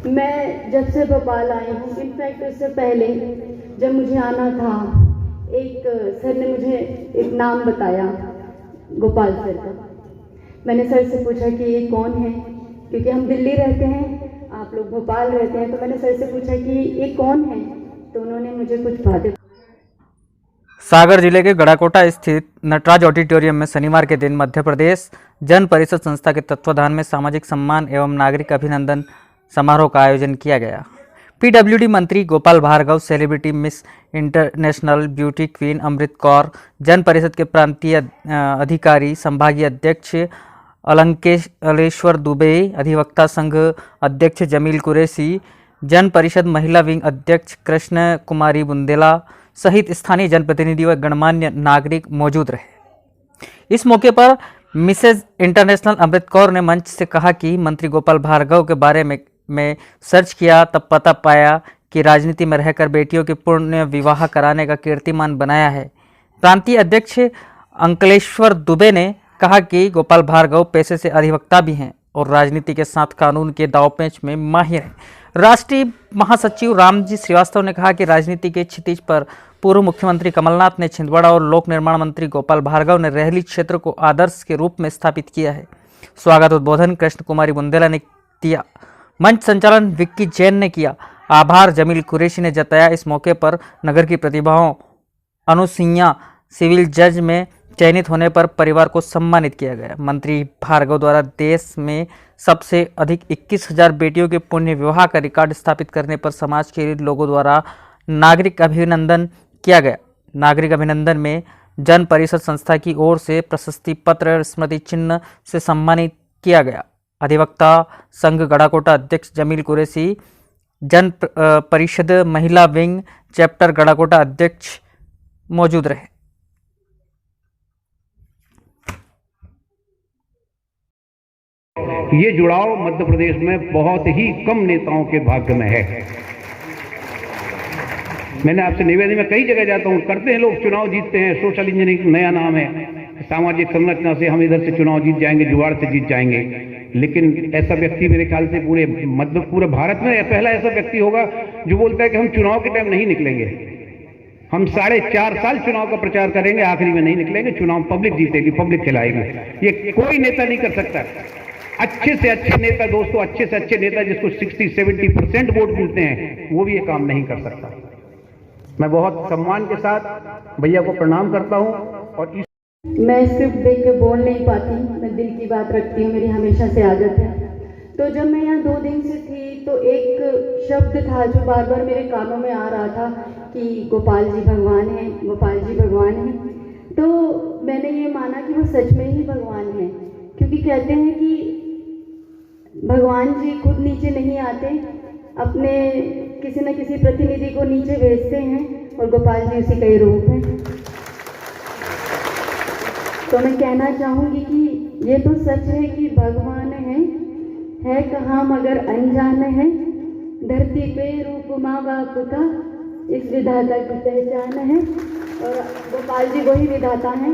मैं जब से भोपाल आई हूँ, इनफैक्ट इससे पहले जब मुझे आना था, एक सर ने मुझे एक नाम बताया, गोपाल सर का। मैंने सर से पूछा कि ये कौन है, क्योंकि हम दिल्ली रहते हैं, आप लोग भोपाल रहते हैं, तो मैंने सर से पूछा कि ये कौन है, तो उन्होंने मुझे कुछ बातें। सागर जिले के गड़ाकोटा स्थित नटराज ऑडिटोरियम में शनिवार के दिन मध्य प्रदेश जन परिषद संस्था के तत्वाधान में सामाजिक सम्मान एवं नागरिक अभिनंदन समारोह का आयोजन किया गया। पीडब्ल्यूडी मंत्री Gopal Bhargava, celebrity miss international beauty queen Amrit Kaur, Jan Parishad के प्रांतीय अधिकारी, संभागीय अध्यक्ष अलंकेश्वर दुबे, अधिवक्ता संघ अध्यक्ष जमील कुरैशी, जन परिषद महिला विंग अध्यक्ष कृष्ण कुमारी बुंदेला सहित स्थानीय जनप्रतिनिधि व गणमान्य नागरिक मौजूद रहे। इस मौके पर मिसेज इंटरनेशनल अमृत कौर ने मंच से कहा कि मंत्री गोपाल भार्गव के बारे में सर्च किया, तब पता पाया कि राजनीति में रहकर बेटियों के पूर्ण विवाह कराने का कीर्तिमान बनाया है। प्रांतीय अध्यक्ष अंकलेश्वर दुबे ने कहा कि गोपाल भार्गव पेशे से अधिवक्ता भी हैं और राजनीति के साथ कानून के दांवपेच में माहिर हैं। राष्ट्रीय महासचिव रामजी श्रीवास्तव ने कहा कि राजनीति के क्षितिज पर पूर्व मुख्यमंत्री कमलनाथ ने छिंदवाड़ा और लोक निर्माण मंत्री गोपाल भार्गव ने रेहली क्षेत्र को आदर्श के रूप में स्थापित किया है। स्वागत उद्बोधन कृष्ण कुमारी बुंदेला ने किया, मंच संचालन विक्की जैन ने किया, आभार जमील कुरैशी ने जताया। इस मौके पर नगर की प्रतिभाओं अनुसिया सिविल जज में चयनित होने पर परिवार को सम्मानित किया गया। मंत्री भार्गव द्वारा देश में सबसे अधिक 21,000 बेटियों के पुण्य विवाह का रिकॉर्ड स्थापित करने पर समाज के लोगों द्वारा नागरिक अभिनंदन किया गया। नागरिक अभिनंदन में जन परिषद संस्था की ओर से प्रशस्ति पत्र, स्मृति चिन्ह से सम्मानित किया गया। अधिवक्ता संघ गड़ाकोटा अध्यक्ष जमील कुरैशी, जन परिषद महिला विंग चैप्टर गड़ाकोटा अध्यक्ष मौजूद रहे। ये जुड़ाव मध्य प्रदेश में बहुत ही कम नेताओं के भाग्य में है। मैंने आपसे निवेदन में कई जगह जाता हूं, करते हैं लोग, चुनाव जीतते हैं, सोशल इंजीनियरिंग नया नाम है, सामाजिक संरचना से हम इधर से चुनाव जीत जाएंगे, जुगाड़ से जीत जाएंगे। लेकिन ऐसा व्यक्ति मेरे ख्याल से पूरे भारत में पहला ऐसा व्यक्ति होगा जो बोलता है कि हम चुनाव के टाइम नहीं निकलेंगे, हम 4.5 साल चुनाव का प्रचार करेंगे, आखिरी में नहीं निकलेंगे, चुनाव पब्लिक जीतेगी, पब्लिक खिलाएगी। ये कोई नेता नहीं कर सकता। अच्छे से अच्छे नेता दोस्तों, अच्छे से अच्छे नेता जिसको 60-70% वोट मिलते हैं, वो भी ये काम नहीं कर सकता। मैं बहुत सम्मान के साथ भैया को प्रणाम करता हूं। और मैं स्क्रिप्ट देख के बोल नहीं पाती, मैं दिल की बात रखती हूँ, मेरी हमेशा से आदत है। तो जब मैं यहाँ 2 दिन से थी तो एक शब्द था जो बार बार मेरे कानों में आ रहा था कि गोपाल जी भगवान हैं, गोपाल जी भगवान हैं। तो मैंने ये माना कि वो सच में ही भगवान हैं, क्योंकि कहते हैं कि भगवान जी खुद नीचे नहीं आते, अपने किसी न किसी प्रतिनिधि को नीचे भेजते हैं, और गोपाल जी उसी का ही रूप है। तो मैं कहना चाहूँगी कि ये तो सच है कि भगवान है कहाँ मगर अनजान है, धरती पे रूप माँ बाप का इस विधाता की पहचान है। और गोपाल जी वही विधाता हैं।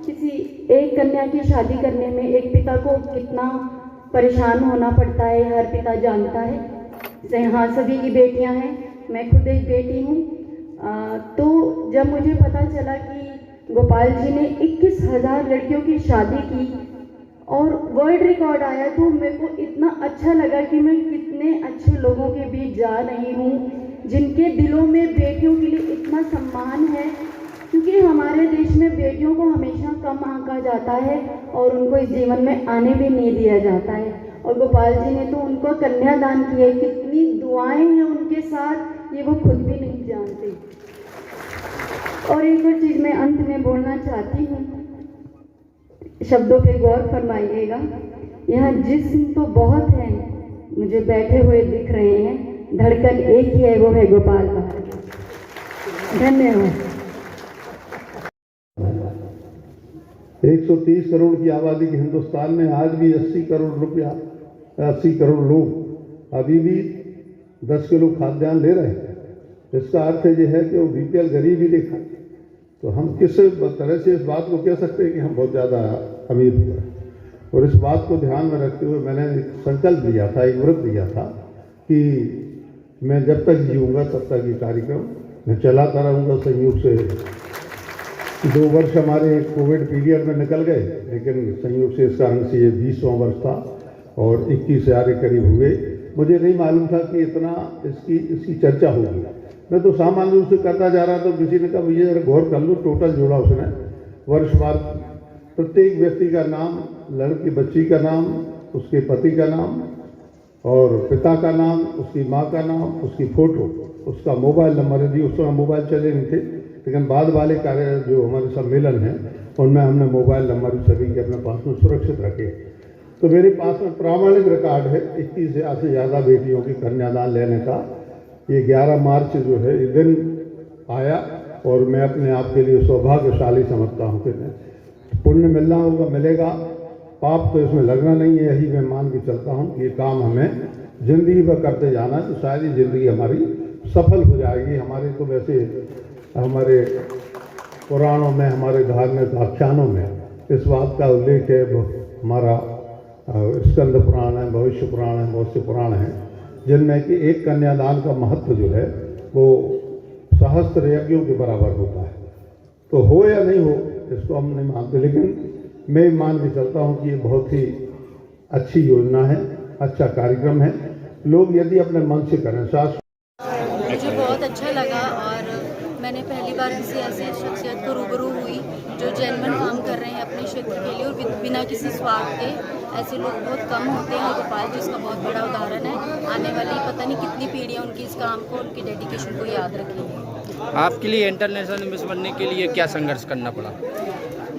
किसी एक कन्या की शादी करने में एक पिता को कितना परेशान होना पड़ता है, हर पिता जानता है। हाँ, सभी की बेटियां हैं, मैं खुद एक बेटी हूँ। तो जब मुझे पता चला कि गोपाल जी ने 21,000 लड़कियों की शादी की और वर्ल्ड रिकॉर्ड आया, तो मेरे को इतना अच्छा लगा कि मैं कितने अच्छे लोगों के बीच जा रही हूँ जिनके दिलों में बेटियों के लिए इतना सम्मान है। क्योंकि हमारे देश में बेटियों को हमेशा कम आंका जाता है और उनको इस जीवन में आने भी नहीं दिया जाता है। और गोपाल जी ने तो उनको कन्यादान किया है, कितनी दुआएं हैं उनके साथ, ये वो खुद भी नहीं जानते। और एक और चीज़ मैं अंत में बोलना चाहती हूँ, शब्दों पे गौर फरमाइएगा। यहाँ जिस्म तो बहुत हैं, मुझे बैठे हुए दिख रहे हैं, धड़कन एक ही है, वो है गोपाल भार्गव। धन्यवाद। 130 करोड़ की आबादी के हिंदुस्तान में आज भी 80 करोड़ लोग अभी भी 10 किलो खाद्यान्न ले रहे हैं। इसका अर्थ ये है कि वो बीपीएल गरीब ही देखा। तो हम किस तरह से इस बात को कह सकते हैं कि हम बहुत ज़्यादा अमीर हुए। और इस बात को ध्यान में रखते हुए मैंने एक संकल्प लिया था, एक व्रत लिया था कि मैं जब तक जीऊँगा तब तक ये कार्यक्रम मैं चलाता रहूँगा। संयोग से 2 वर्ष हमारे कोविड पीरियड में निकल गए, लेकिन संयोग से इस कारण से ये 20वां वर्ष था और 21,000 के करीब हुए। मुझे नहीं मालूम था कि इतना इसकी चर्चा होगी। मैं तो सामान्य रूप से करता जा रहा था, किसी ने कहा भैया जरा गौर कर लो, टोटल जोड़ा उसने वर्षवार प्रत्येक व्यक्ति का नाम, लड़की बच्ची का नाम, उसके पति का नाम और पिता का नाम, उसकी माँ का नाम, उसकी फ़ोटो, उसका मोबाइल नंबर यदि उस समय मोबाइल चले नहीं थे, लेकिन बाद वाले कार्य जो हमारे सम्मेलन हैं उनमें हमने मोबाइल नंबर सभी के अपने पास में सुरक्षित रखे। तो मेरे पास में प्रामाणिक रिकॉर्ड है 21,000 से ज़्यादा बेटियों की कन्यादान लेने का। ये 11 मार्च जो है ये दिन आया और मैं अपने आप के लिए सौभाग्यशाली समझता हूँ कि पुण्य मिलना होगा, मिलेगा, पाप तो इसमें लगना नहीं है। यही मैं मान के चलता हूँ कि ये काम हमें ज़िंदगी भर करते जाना है, तो शायद ये ज़िंदगी हमारी सफल हो जाएगी। हमारे तो वैसे हमारे पुराणों में, हमारे धार्मिक आख्यानों में इस बात का उल्लेख है। हमारा स्कंद पुराण है, भविष्य पुराण है, मत्स्य पुराण है, जिनमें कि एक कन्यादान का महत्व जो है वो सहस्त्र यज्ञों के बराबर होता है। तो हो या नहीं हो इसको हम नहीं मानते, लेकिन मैं मान के चलता हूँ कि ये बहुत ही अच्छी योजना है, अच्छा कार्यक्रम है। लोग यदि अपने मन से करें मुझे बहुत अच्छा लगा और मैंने पहली बार किसी ऐसी शख्सियत को रूबरू हुई जो जेन्युइन काम कर रहे हैं अपने क्षेत्र के लिए और बिना किसी स्वार्थ के। ऐसे लोग बहुत कम होते हैं। गोपाल जी इसका बहुत बड़ा उदाहरण है। आने वाली पता नहीं कितनी पीढ़ियाँ उनकी इस काम को, उनकी डेडिकेशन को याद रखेंगी। आपके लिए इंटरनेशनल मिस बनने के लिए क्या संघर्ष करना पड़ा?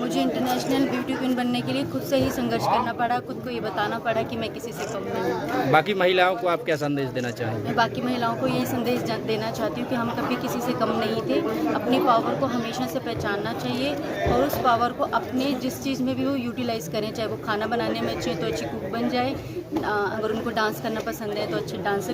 मुझे इंटरनेशनल ब्यूटी क्वीन बनने के लिए खुद से ही संघर्ष करना पड़ा। खुद को ये बताना पड़ा कि मैं किसी से कम नहीं हूँ। बाकी महिलाओं को आप क्या संदेश देना चाहेंगे? मैं बाकी महिलाओं को यही संदेश देना चाहती हूँ कि हम कभी किसी से कम नहीं थे। अपनी पावर को हमेशा से पहचानना चाहिए और उस पावर को अपने जिस चीज़ में भी वो यूटिलाइज़ करें। चाहे वो खाना बनाने में अच्छी है तो अच्छी कुक बन जाए, अगर उनको डांस करना पसंद है तो अच्छे डांस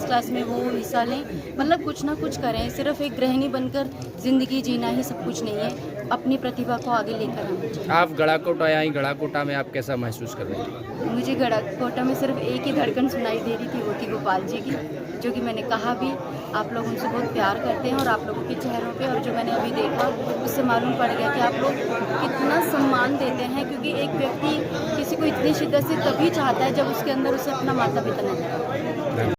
क्लास में वो हिस्सा लें। मतलब कुछ ना कुछ करें। सिर्फ एक गृहिणी बनकर ज़िंदगी जीना ही सब कुछ नहीं है, अपनी प्रतिभा को आगे लेकर आना चाहिए। आप गड़ाकोटा आई, गड़ाकोटा में आप कैसा महसूस कर रहे हैं? मुझे गड़ाकोटा में सिर्फ एक ही धड़कन सुनाई दे रही थी, वो थी गोपाल जी की, जो कि मैंने कहा भी आप लोग उनसे बहुत प्यार करते हैं और आप लोगों के चेहरों पे और जो मैंने अभी देखा उससे मालूम पड़ गया कि आप लोग कितना सम्मान देते हैं। क्योंकि एक व्यक्ति किसी को इतनी शिद्दत से तभी चाहता है जब उसके अंदर उसे अपना माता पिता नजर आए।